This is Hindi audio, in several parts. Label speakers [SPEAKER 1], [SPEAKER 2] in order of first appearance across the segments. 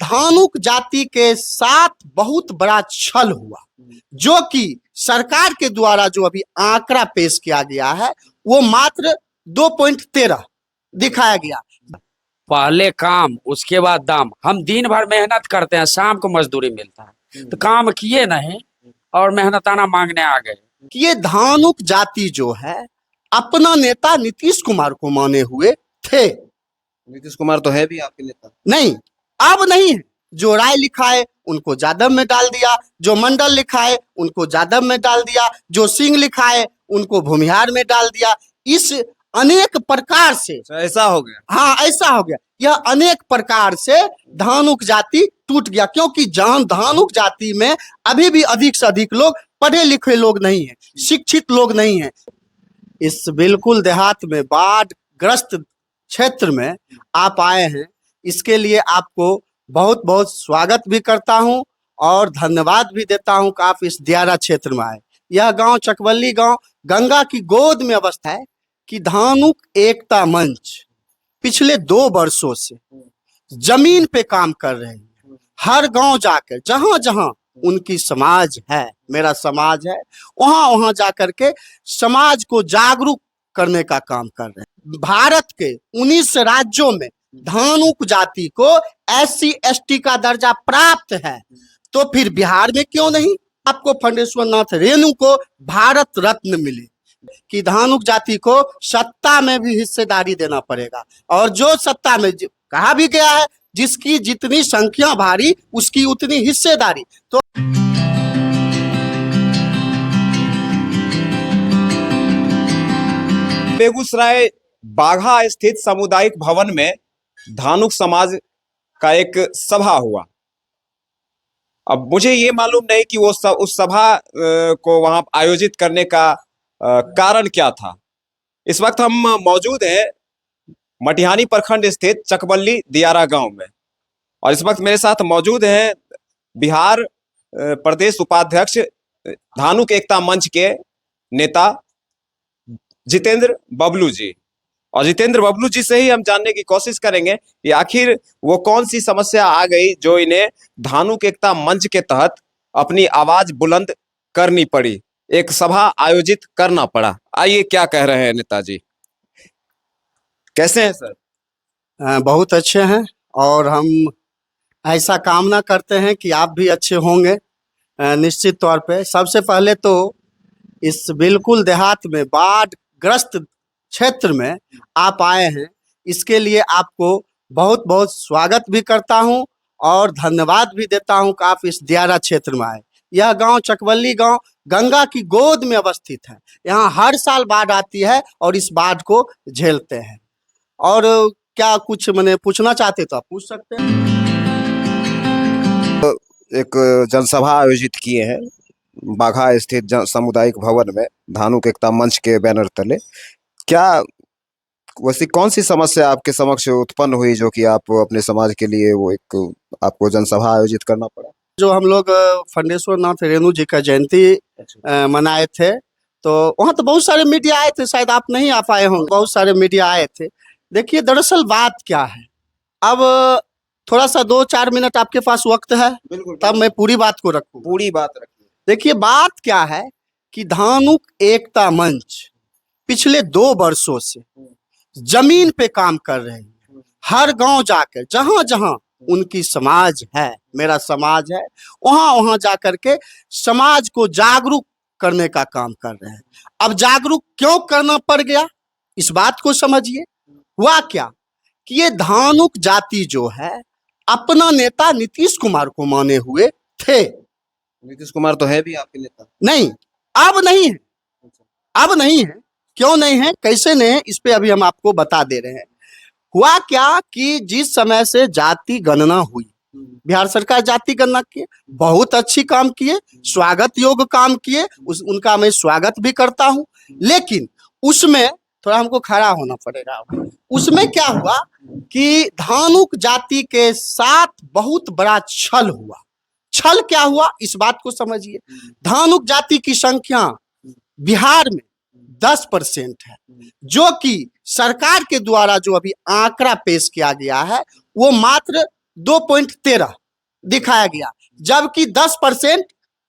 [SPEAKER 1] धानुक जाति के साथ बहुत बड़ा छल हुआ, जो कि सरकार के द्वारा जो अभी आंकड़ा पेश किया गया है वो मात्र 2.13 दिखाया गया।
[SPEAKER 2] पहले काम उसके बाद दाम। हम दिन भर मेहनत करते हैं, शाम को मजदूरी मिलता है, तो काम किए नहीं और मेहनताना मांगने आ गए।
[SPEAKER 1] कि ये धानुक जाति जो है अपना नेता नीतीश कुमार को माने हुए थे।
[SPEAKER 3] नीतीश कुमार तो है भी आपके नेता।
[SPEAKER 1] नहीं, अब नहीं है। जो राय लिखाए उनको जादव में डाल दिया, जो मंडल लिखाए उनको जादव में डाल दिया, जो सिंह लिखाए उनको भूमिहार में डाल दिया। इस अनेक प्रकार से
[SPEAKER 3] ऐसा हो गया।
[SPEAKER 1] हाँ, ऐसा हो गया। यह अनेक प्रकार से धानुक जाति टूट गया, क्योंकि धानुक जाति में अभी भी अधिक से अधिक लोग पढ़े लिखे लोग नहीं है, शिक्षित लोग नहीं है। इस बिल्कुल देहात में बाढ़ ग्रस्त क्षेत्र में आप आए हैं, इसके लिए आपको बहुत बहुत स्वागत भी करता हूं और धन्यवाद भी देता हूं कि आप इस दियारा क्षेत्र में आए। यह गांव चकवली गांव गंगा की गोद में अवस्थित है कि धानुक एकता मंच पिछले 2 वर्षों से जमीन पे काम कर रहे हैं। हर गांव जाकर जहां जहां उनकी समाज है, मेरा समाज है, वहां वहां जाकर के समाज को जागरूक करने का काम कर रहे हैं। भारत के 19 राज्यों में धानुक जाति को SC ST का दर्जा प्राप्त है, तो फिर बिहार में क्यों नहीं? आपको फंडेश्वर नाथ रेणु को भारत रत्न मिले कि धानुक जाति को सत्ता में भी हिस्सेदारी देना पड़ेगा। और जो सत्ता में कहा भी गया है, जिसकी जितनी संख्या भारी उसकी उतनी हिस्सेदारी। तो
[SPEAKER 3] बेगूसराय बाघा स्थित सामुदायिक भवन में धानुक समाज का एक सभा हुआ। अब मुझे ये मालूम नहीं कि वो उस सभा को वहां आयोजित करने का कारण क्या था। इस वक्त हम मौजूद हैं मटिहानी प्रखंड स्थित चकबल्ली दियारा गांव में, और इस वक्त मेरे साथ मौजूद हैं बिहार प्रदेश उपाध्यक्ष धानुक एकता मंच के नेता जितेंद्र बबलू जी। और जितेंद्र बबलू जी से ही हम जानने की कोशिश करेंगे कि आखिर वो कौन सी समस्या आ गई जो इन्हें धानुक एकता मंच के तहत अपनी आवाज बुलंद करनी पड़ी, एक सभा आयोजित करना पड़ा। आइए क्या कह रहे हैं नेताजी, कैसे हैं सर?
[SPEAKER 1] बहुत अच्छे हैं और हम ऐसा कामना करते हैं कि आप भी अच्छे होंगे निश्चित तौर पे। सबसे पहले तो इस बिल्कुल देहात में बाढ़ ग्रस्त क्षेत्र में आप आए हैं, इसके लिए आपको बहुत बहुत स्वागत भी करता हूं और धन्यवाद भी देता हूं कि आप इस दियारा क्षेत्र में आए। यह गांव चकवली गांव गंगा की गोद में अवस्थित है। यहाँ हर साल बाढ़ आती है और इस बाढ़ को झेलते हैं। और क्या कुछ मैंने पूछना चाहते तो आप पूछ सकते हैं।
[SPEAKER 3] एक जनसभा आयोजित किए हैं बाघा स्थित सामुदायिक भवन में धानुक एकता मंच के बैनर तले। क्या वैसी कौन सी समस्या आपके समक्ष उत्पन्न हुई जो कि आप अपने समाज के लिए वो एक आपको जनसभा आयोजित करना पड़ा?
[SPEAKER 1] जो हम लोग फंडेश्वर नाथ रेणु जी का जयंती मनाए थे, तो वहाँ तो बहुत सारे मीडिया आए थे, शायद आप नहीं आ पाए होंगे। बहुत सारे मीडिया आए थे। देखिए दरअसल बात क्या है, अब थोड़ा सा 2-4 मिनट आपके पास वक्त है?
[SPEAKER 3] बिल्कुल,
[SPEAKER 1] तब मैं पूरी बात को रखूँ।
[SPEAKER 3] पूरी बात रखिए।
[SPEAKER 1] देखिए बात क्या है कि धानुक एकता मंच पिछले 2 वर्षों से जमीन पे काम कर रहे हैं। हर गांव जाकर जहां जहां उनकी समाज है, मेरा समाज है, वहां वहां जाकर के समाज को जागरूक करने का काम कर रहे हैं। अब जागरूक क्यों करना पड़ गया, इस बात को समझिए। हुआ क्या कि ये धानुक जाति जो है अपना नेता नीतीश कुमार को माने हुए थे।
[SPEAKER 3] नीतीश कुमार तो है भी आपके नेता।
[SPEAKER 1] नहीं, अब नहीं है। अब नहीं है। क्यों नहीं है, कैसे नहीं है, इस पे अभी हम आपको बता दे रहे हैं। हुआ क्या कि जिस समय से जाति गणना हुई, बिहार सरकार जाति गणना किए, बहुत अच्छी काम किए, स्वागत योग्य काम किए, उनका मैं स्वागत भी करता हूं। लेकिन उसमें थोड़ा हमको खड़ा होना पड़ेगा। उसमें क्या हुआ कि धानुक जाति के साथ बहुत बड़ा छल हुआ। छल क्या हुआ, इस बात को समझिए। धानुक जाति की संख्या बिहार में 10% है, जो कि सरकार के द्वारा जो अभी आंकड़ा पेश किया गया है वो मात्र 2.13 दिखाया गया, जबकि 10%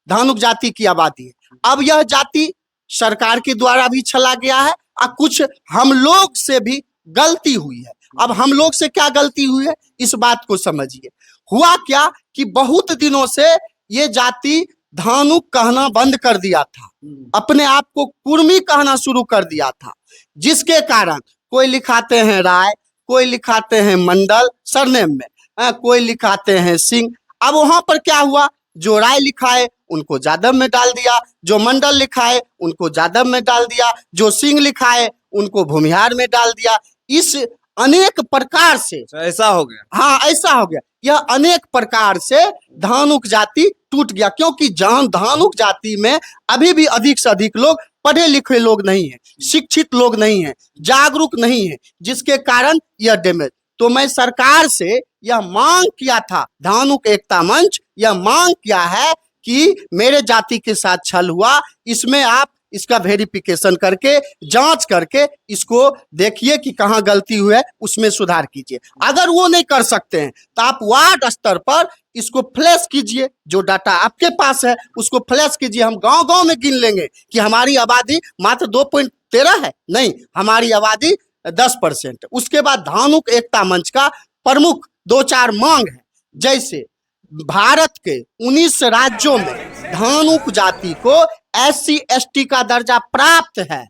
[SPEAKER 1] धानुक जाति की आबादी है। अब यह जाति सरकार के द्वारा भी छला गया है और कुछ हम लोग से भी गलती हुई है। अब हम लोग से क्या गलती हुई है, इस बात को समझिए। हुआ क्या कि बहुत दिनों से ये जाति धानुक कहना बंद कर दिया था, अपने आप को कुर्मी कहना शुरू कर दिया था, जिसके कारण कोई लिखाते हैं राय, कोई लिखाते हैं मंडल सरनेम में, कोई लिखाते हैं सिंह। अब वहां पर क्या हुआ, जो राय लिखाए उनको यादव में डाल दिया, जो मंडल लिखाए उनको यादव में डाल दिया, जो सिंह लिखाए उनको भूमिहार में डाल दिया। इस अनेक प्रकार से
[SPEAKER 3] ऐसा हो गया।
[SPEAKER 1] हाँ, ऐसा हो गया। यह अनेक प्रकार से धानुक जाति टूट गया, क्योंकि धानुक जाति में अभी भी अधिक से अधिक लोग पढ़े लिखे लोग नहीं है, शिक्षित लोग नहीं है, जागरूक नहीं है, जिसके कारण यह डैमेज। तो मैं सरकार से यह मांग किया था, धानुक एकता मंच यह मांग किया है कि मेरे जाति के साथ छल हुआ, इसमें आप इसका वेरिफिकेशन करके जांच करके इसको देखिए कि कहां गलती हुई है, उसमें सुधार कीजिए। अगर वो नहीं कर सकते हैं तो आप वार्ड स्तर पर इसको फ्लैश कीजिए, जो डाटा आपके पास है उसको फ्लैश कीजिए। हम गांव-गांव में गिन लेंगे कि हमारी आबादी मात्र 2.13 है, नहीं, हमारी आबादी 10%। उसके बाद धानुक एकता मंच का प्रमुख 2-4 मांग है, जैसे भारत के 19 राज्यों में धानुक जाति को SC/ST का दर्जा प्राप्त है,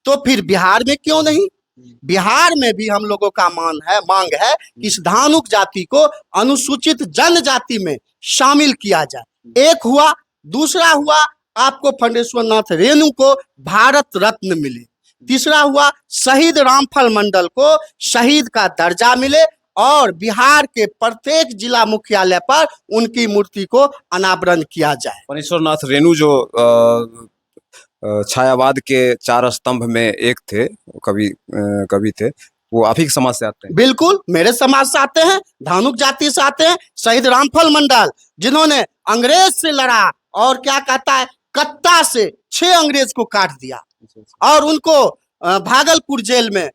[SPEAKER 1] तो फिर बिहार में क्यों नहीं? बिहार में भी हम लोगों का मांग है कि इस धानुक जाति को अनुसूचित जनजाति में शामिल किया जाए। एक हुआ, दूसरा हुआ आपको फंडेश्वर नाथ रेणु को भारत रत्न मिले, तीसरा हुआ शहीद रामफल मंडल को शहीद का दर्जा मिले और बिहार के प्रत्येक जिला मुख्यालय पर उनकी मूर्ति को अनावरण किया जाए।
[SPEAKER 3] फणीश्वर नाथ रेणु जो छायावाद के 4 स्तंभ में एक थे, कवि थे, वो आप ही के समाज से आते हैं?
[SPEAKER 1] बिल्कुल, मेरे समाज से आते हैं, धानुक जाति से आते हैं। शहीद रामफल मंडल जिन्होंने अंग्रेज से लड़ा और क्या कहता है, कत्ता से 6 अंग्रेज को काट दिया और उनको भागलपुर जेल में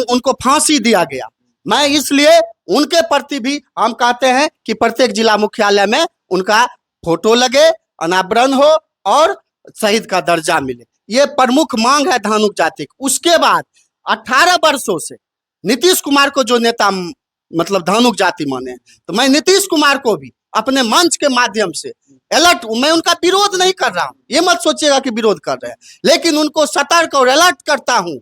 [SPEAKER 1] उनको फांसी दिया गया। मैं इसलिए उनके प्रति भी हम कहते हैं कि प्रत्येक जिला मुख्यालय में उनका फोटो लगे, अनावरण हो और शहीद का दर्जा मिले। ये प्रमुख मांग है धानुक जाति की। उसके बाद 18 वर्षों से नीतीश कुमार को जो नेता मतलब धानुक जाति माने, तो मैं नीतीश कुमार को भी अपने मंच के माध्यम से अलर्ट, मैं उनका विरोध नहीं कर रहा हूं, ये मत सोचिएगा कि विरोध कर रहे हैं, लेकिन उनको सतर्क और अलर्ट करता हूं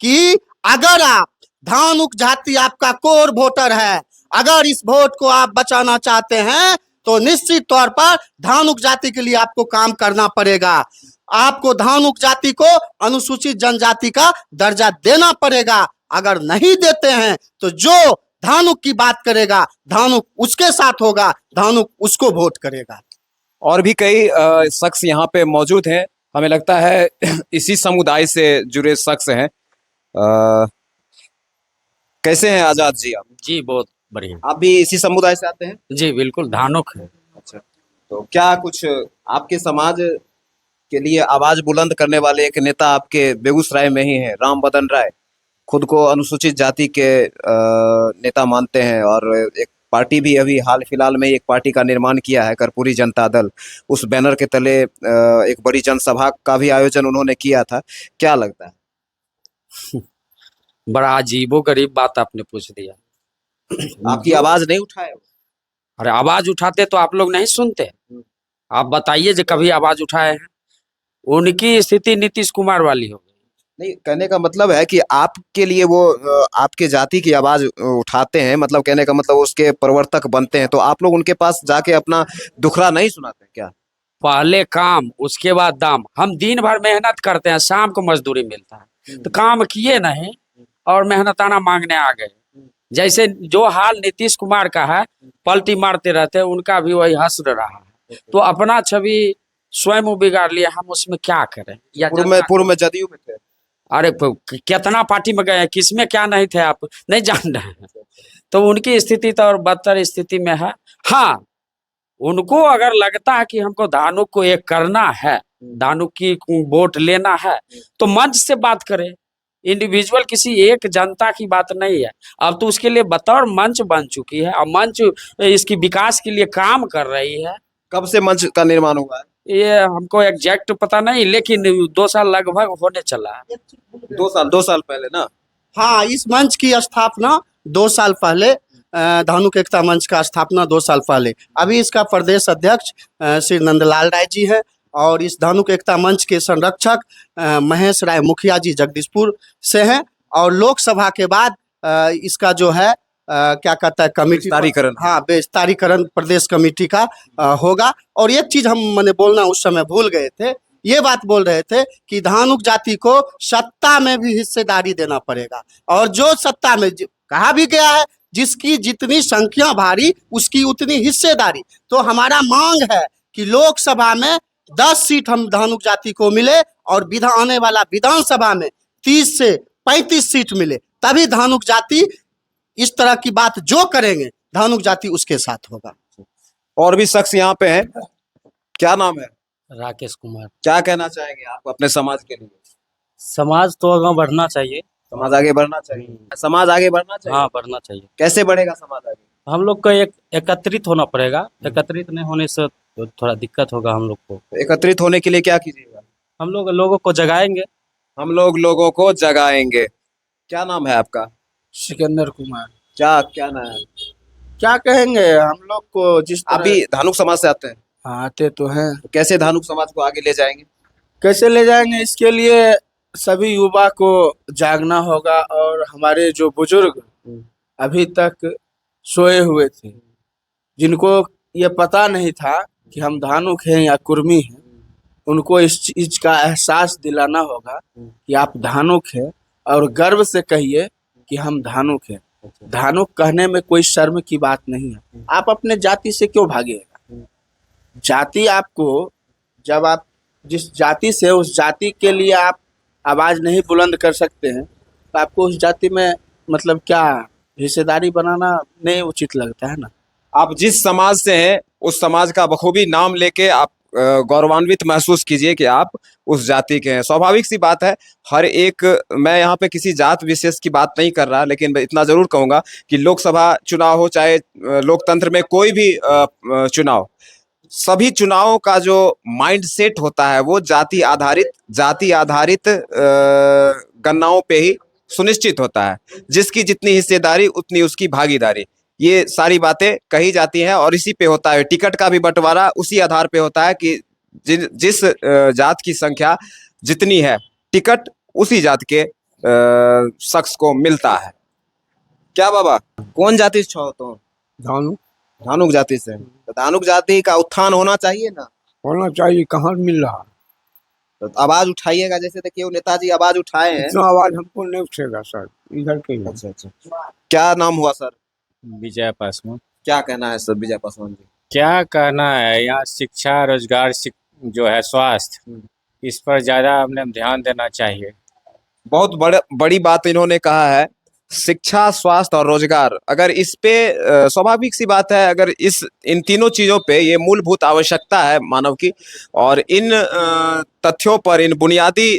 [SPEAKER 1] कि अगर आप धानुक जाति आपका कोर वोटर है, अगर इस वोट को आप बचाना चाहते हैं तो निश्चित तौर पर धानुक जाति के लिए आपको काम करना पड़ेगा। आपको धानुक जाति को अनुसूचित जनजाति का दर्जा देना पड़ेगा। अगर नहीं देते हैं तो जो धानुक की बात करेगा, धानुक उसके साथ होगा, धानुक उसको वोट करेगा।
[SPEAKER 3] और भी कई शख्स यहाँ पे मौजूद हैं, हमें लगता है इसी समुदाय से जुड़े शख्स हैं। कैसे हैं आजाद जी आप?
[SPEAKER 2] जी बहुत बढ़िया।
[SPEAKER 3] आप भी इसी समुदाय से आते हैं?
[SPEAKER 2] जी बिल्कुल, धानुक है।
[SPEAKER 3] अच्छा, तो क्या कुछ आपके समाज के लिए आवाज बुलंद करने वाले एक नेता आपके बेगूसराय में ही है, राम बदन राय, खुद को अनुसूचित जाति के नेता मानते हैं और एक पार्टी भी अभी हाल फिलहाल में एक पार्टी का निर्माण किया है, कर्पूरी जनता दल। उस बैनर के तले एक बड़ी जनसभा का भी आयोजन उन्होंने किया था। क्या लगता है?
[SPEAKER 2] बड़ा अजीबो गरीब बात आपने पूछ दिया।
[SPEAKER 3] आपकी आवाज नहीं उठाए?
[SPEAKER 2] अरे आवाज उठाते तो आप लोग नहीं सुनते। आप बताइए जो कभी आवाज उठाए हैं। उनकी स्थिति नीतीश कुमार वाली हो गई।
[SPEAKER 3] नहीं, कहने का मतलब है कि आपके लिए वो आपके जाति की आवाज उठाते हैं, मतलब कहने का मतलब उसके प्रवर्तक बनते हैं, तो आप लोग उनके पास जाके अपना दुखड़ा नहीं सुनाते क्या?
[SPEAKER 2] पहले काम उसके बाद दाम। हम दिन भर मेहनत करते हैं, शाम को मजदूरी मिलता है, तो काम किए नहीं और मेहनताना मांगने आ गए। जैसे जो हाल नीतीश कुमार का है, पलटी मारते रहते हैं, उनका भी वही हंस रहा है। तो अपना छवि स्वयं बिगाड़ लिया, हम उसमें क्या करें? या
[SPEAKER 3] पूर्व में जदयू में थे?
[SPEAKER 2] अरे कितना पार्टी में गए, किसमें क्या नहीं थे आप नहीं जान रहे हैं। तो उनकी स्थिति तो और बदतर स्थिति में है। हाँ, उनको अगर लगता है कि हमको धानुक को एक करना है, धानुक की वोट लेना है, तो मंच से बात करें। इंडिविजुअल किसी एक जनता की बात नहीं है। अब तो उसके लिए बतौर मंच बन चुकी है और मंच इसकी विकास के लिए काम कर रही है।
[SPEAKER 3] कब से मंच का निर्माण हुआ है?
[SPEAKER 2] ये हमको एग्जैक्ट पता नहीं, लेकिन 2 साल लगभग होने चला है।
[SPEAKER 3] 2 साल पहले ना।
[SPEAKER 1] हाँ, इस मंच की स्थापना 2 साल पहले, धानुक एकता मंच का स्थापना 2 साल पहले। अभी इसका प्रदेश अध्यक्ष श्री नंदलाल राय जी है और इस धानुक एकता मंच के संरक्षक महेश राय मुखिया जी जगदीशपुर से हैं। और लोकसभा के बाद इसका जो है क्या कहता है कमेटी,
[SPEAKER 3] विस्तारीकरण।
[SPEAKER 1] हाँ, विस्तारीकरण प्रदेश कमेटी का होगा। और एक चीज हम मैंने बोलना उस समय भूल गए थे, ये बात बोल रहे थे कि धानुक जाति को सत्ता में भी हिस्सेदारी देना पड़ेगा। और जो सत्ता में कहा भी गया है, जिसकी जितनी संख्या भारी उसकी उतनी हिस्सेदारी। तो हमारा मांग है कि लोकसभा में 10 सीट हम धानुक जाति को मिले और आने वाला विधानसभा में 30 से 35 सीट मिले, तभी धानुक जाति इस तरह की बात जो करेंगे धानुक जाति उसके साथ होगा।
[SPEAKER 3] और भी शख्स यहाँ पे हैं। क्या नाम है?
[SPEAKER 4] राकेश कुमार।
[SPEAKER 3] क्या कहना चाहेंगे आप अपने समाज के लिए?
[SPEAKER 4] समाज तो आगे बढ़ना चाहिए।
[SPEAKER 3] समाज आगे बढ़ना चाहिए। समाज आगे बढ़ना चाहिए।
[SPEAKER 4] हाँ, बढ़ना चाहिए।
[SPEAKER 3] कैसे बढ़ेगा समाज आगे?
[SPEAKER 4] हम लोग को एकत्रित होना पड़ेगा। एकत्रित नहीं होने से तो थोड़ा दिक्कत होगा हम लोग को।
[SPEAKER 3] एकत्रित होने के लिए क्या कीजिएगा?
[SPEAKER 4] हम लोग लोगों को जगाएंगे।
[SPEAKER 3] हम लोग लोगों को जगाएंगे। क्या नाम है आपका?
[SPEAKER 5] सिकंदर कुमार।
[SPEAKER 3] क्या क्या नाम है?
[SPEAKER 5] क्या कहेंगे, हम लोग को जिस
[SPEAKER 3] आप भी धानुक समाज से आते हैं?
[SPEAKER 5] हाँ, आते तो हैं।
[SPEAKER 3] तो कैसे धानुक समाज को आगे ले जाएंगे?
[SPEAKER 5] कैसे ले जाएंगे, इसके लिए सभी युवा को जागना होगा। और हमारे जो बुजुर्ग अभी तक सोए हुए थे, जिनको ये पता नहीं था कि हम धानुक हैं या कुर्मी हैं, उनको इस चीज का एहसास दिलाना होगा कि आप धानुक हैं और गर्व से कहिए कि हम धानुक हैं। धानुक कहने में कोई शर्म की बात नहीं है। आप अपने जाति से क्यों भागिएगा? जाति आपको, जब आप जिस जाति से, उस जाति के लिए आप आवाज नहीं बुलंद कर सकते हैं, तो आपको उस जाति में मतलब क्या हिस्सेदारी बनाना नहीं उचित लगता है ना।
[SPEAKER 3] आप जिस समाज से हैं उस समाज का बखूबी नाम लेके आप गौरवान्वित महसूस कीजिए कि आप उस जाति के हैं। स्वाभाविक सी बात है, हर एक, मैं यहाँ पे किसी जात विशेष की बात नहीं कर रहा, लेकिन मैं इतना जरूर कहूँगा कि लोकसभा चुनाव हो चाहे लोकतंत्र में कोई भी चुनाव, सभी चुनावों का जो माइंड सेट होता है वो जाति आधारित गणनाओं पे ही सुनिश्चित होता है। जिसकी जितनी हिस्सेदारी उतनी उसकी भागीदारी, ये सारी बातें कही जाती हैं और इसी पे होता है। टिकट का भी बंटवारा उसी आधार पे होता है कि जिस जात की संख्या जितनी है, टिकट उसी जात के शख्स को मिलता है। क्या बाबा, कौन जाति से हो तुम?
[SPEAKER 6] धानुक
[SPEAKER 3] धानुक जाति से। तो धानुक जाति का उत्थान होना चाहिए ना।
[SPEAKER 6] होना चाहिए, कहाँ मिल रहा?
[SPEAKER 3] तो आवाज उठाइएगा, जैसे देखिए वो नेताजी आवाज उठाए हैं।
[SPEAKER 6] इतना आवाज हमको नहीं उठेगा सर, इधर के ही।
[SPEAKER 3] अच्छा अच्छा, क्या नाम हुआ सर?
[SPEAKER 7] विजय पासवान।
[SPEAKER 3] क्या कहना है सर विजय पासवान जी?
[SPEAKER 7] क्या कहना है, यहाँ शिक्षा, रोजगार, जो है स्वास्थ्य, इस पर ज्यादा हमने ध्यान देना चाहिए।
[SPEAKER 3] बहुत बड़ी बात इन्होंने कहा है, शिक्षा, स्वास्थ्य और रोजगार। अगर इस पे स्वाभाविक सी बात है, अगर इन तीनों चीजों पे, ये मूलभूत आवश्यकता है मानव की, और इन तथ्यों पर, इन बुनियादी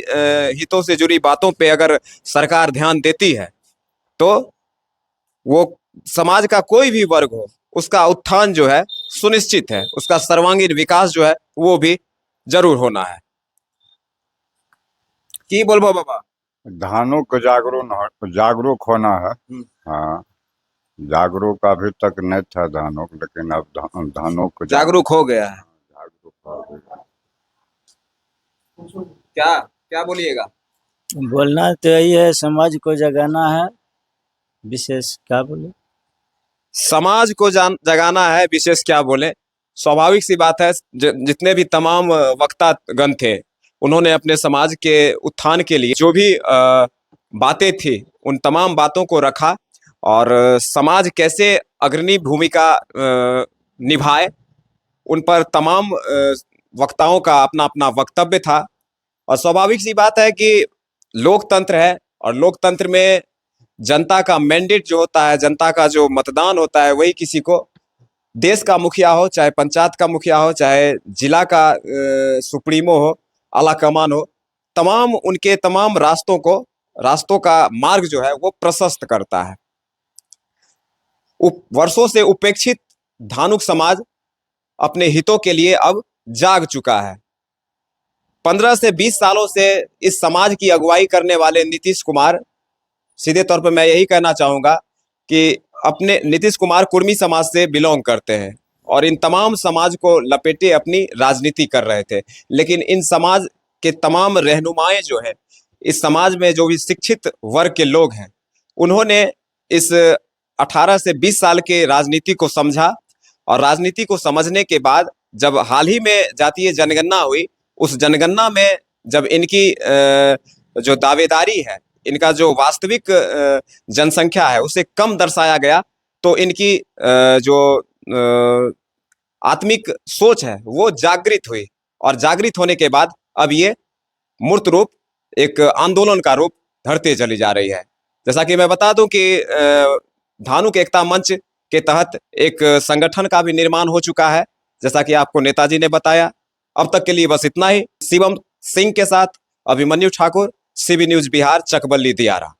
[SPEAKER 3] हितों से जुड़ी बातों पे अगर सरकार ध्यान देती है तो वो समाज का कोई भी वर्ग हो उसका उत्थान जो है सुनिश्चित है, उसका सर्वांगीण विकास जो है वो भी जरूर होना है। की बोलबो बाबा?
[SPEAKER 8] धानुक जागरूक होना है। हाँ, जागरूक अभी तक नहीं था धानुक, लेकिन अब धानुक
[SPEAKER 3] जागरूक हो गया है।
[SPEAKER 8] जागरूक हो गया।
[SPEAKER 3] क्या क्या बोलिएगा?
[SPEAKER 4] बोलना तो यही है, समाज को जगाना है। विशेष क्या बोले?
[SPEAKER 3] समाज को जगाना है, विशेष क्या बोले? स्वाभाविक सी बात है, जितने भी तमाम वक्तागण थे उन्होंने अपने समाज के उत्थान के लिए जो भी बातें थी उन तमाम बातों को रखा, और समाज कैसे अग्रणी भूमिका निभाए उन पर तमाम वक्ताओं का अपना अपना वक्तव्य था। और स्वाभाविक सी बात है कि लोकतंत्र है, और लोकतंत्र में जनता का मैंडेट जो होता है, जनता का जो मतदान होता है, वही किसी को, देश का मुखिया हो, चाहे पंचायत का मुखिया हो, चाहे जिला का सुप्रीमो हो, आला कमान हो, तमाम उनके तमाम रास्तों को रास्तों का मार्ग जो है वो प्रशस्त करता है। वर्षों से उपेक्षित धानुक समाज अपने हितों के लिए अब जाग चुका है। 15 से 20 सालों से इस समाज की अगुवाई करने वाले नीतीश कुमार, सीधे तौर पर मैं यही कहना चाहूंगा कि अपने नीतीश कुमार कुर्मी समाज से बिलोंग करते हैं और इन तमाम समाज को लपेटे अपनी राजनीति कर रहे थे। लेकिन इन समाज के तमाम रहनुमाएं जो है, इस समाज में जो भी शिक्षित वर्ग के लोग हैं, उन्होंने इस 18 से 20 साल के राजनीति को समझा और राजनीति को समझने के बाद जब हाल ही में जातीय जनगणना हुई, उस जनगणना में जब इनकी जो दावेदारी है, इनका जो वास्तविक जनसंख्या है उसे कम दर्शाया गया, तो इनकी जो आत्मिक सोच है वो जागृत हुई और जागृत होने के बाद अब ये मूर्त रूप एक आंदोलन का रूप धरते चली जा रही है। जैसा कि मैं बता दूं कि धानुक एकता मंच के तहत एक संगठन का भी निर्माण हो चुका है, जैसा कि आपको नेताजी ने बताया। अब तक के लिए बस इतना ही। शिवम सिंह के साथ अभिमन्यु ठाकुर, सीबी न्यूज बिहार, चकबल्ली दियारा।